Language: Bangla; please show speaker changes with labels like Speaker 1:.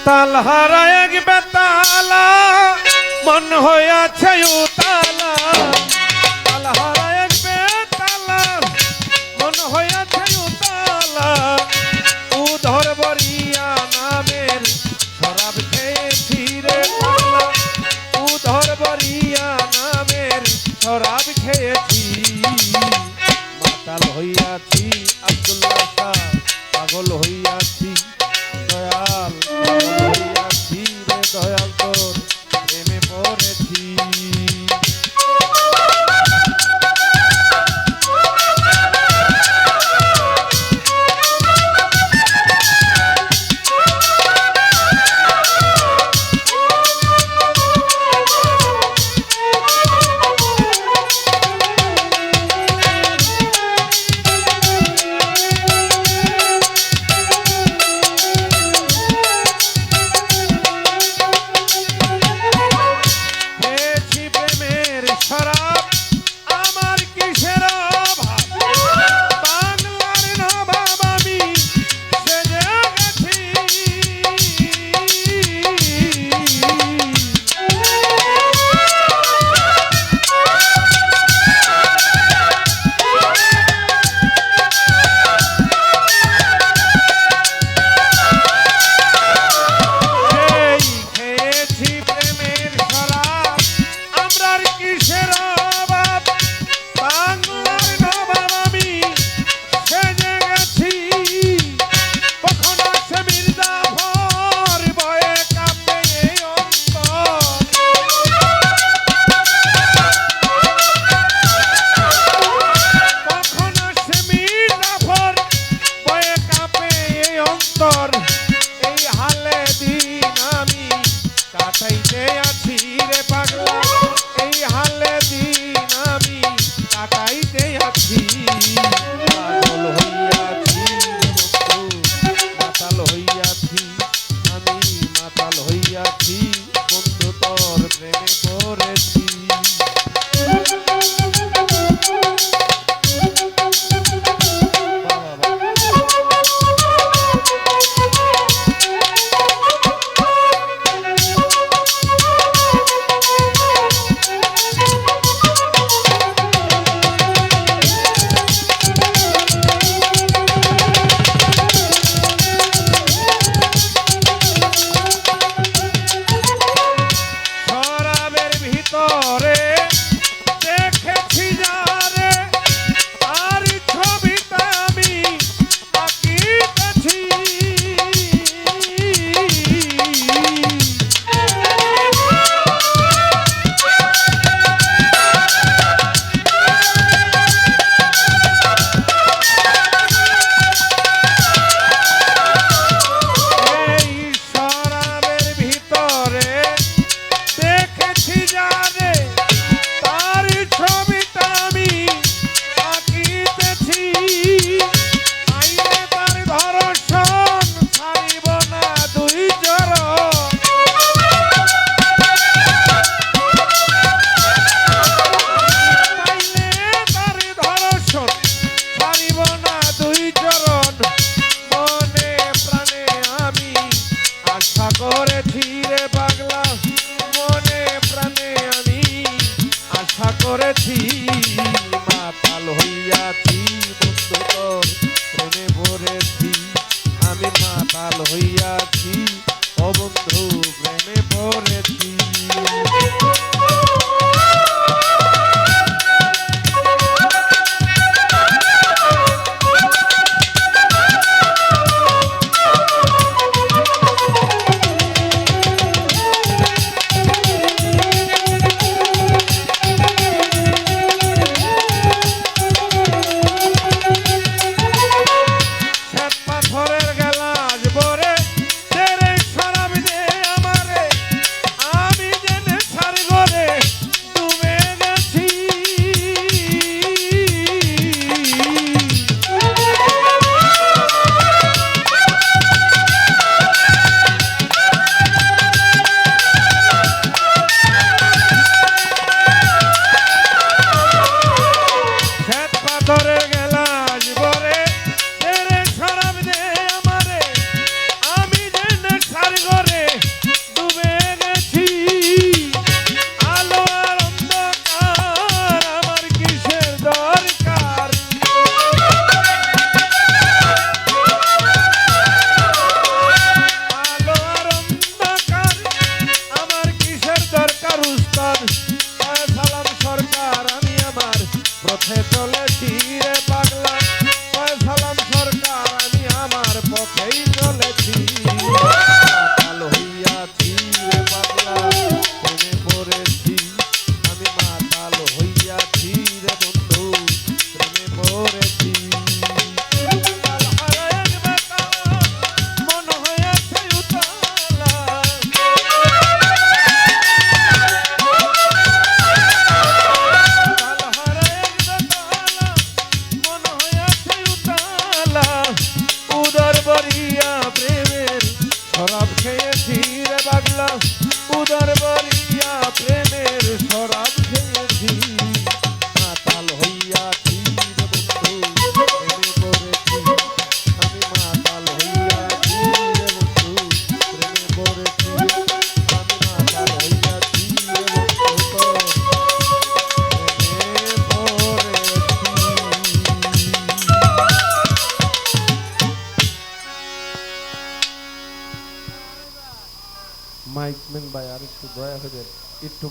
Speaker 1: তাল হারা এক বেতালা মন হইয়াছে উতালা, তাল হারা এক বেতালা মন হইয়াছে উতালা। উধর বরিয়া নামের শরাব খেয়েছি রে পাগলা, উধর বরিয়া নামের শরাব খেয়েছি। মাতাল হইয়াছি আব্দুল্লাহ শাহ, পাগল হইয়াছি দয়াল, পাগল হইয়াছি রে দয়াল, তোর প্রেমে পড়েছি। এই হালে দিন আমি কাটাইতে আছি রে পাগলা, এই হালে দিন আমি কাটাইতে আছি। পাগল হইয়াছি বন্ধু, মাতাল হইয়াছি আমি, মাতাল হইয়াছি বন্ধু, তোর প্রেমে পড়েছি। করেছি মাতাল হইয়াছি বন্ধু, তোর প্রেমে পড়েছি আমি, মাতাল হইয়াছি ও বন্ধু প্রেমে পড়েছি। পাথরের গেলাস ভরে তেরে এই চলেছি মাতাল হইয়াছি রে পাগলা প্রেমে পড়েছি আমি মাতাল হইয়াছি রে বন্ধু প্রেমে পড়েছি মন হয়েছে উতালা উদর বরিয়া প্রেমের শরাব খেয়েছি রে পাগলা উদর বরিয়া প্রেমের শরাব খেয়েছি মাতাল হইয়াছি রে বন্ধু প্রেমে পড়েছি আমি মাতাল হইয়াছি রে বন্ধু প্রেমে পড়েছি আমি মাতাল হইয়াছি রে বন্ধু প্রেমে পড়েছি। মাইকম্যান ভাই আর একটু দয়া করে একটু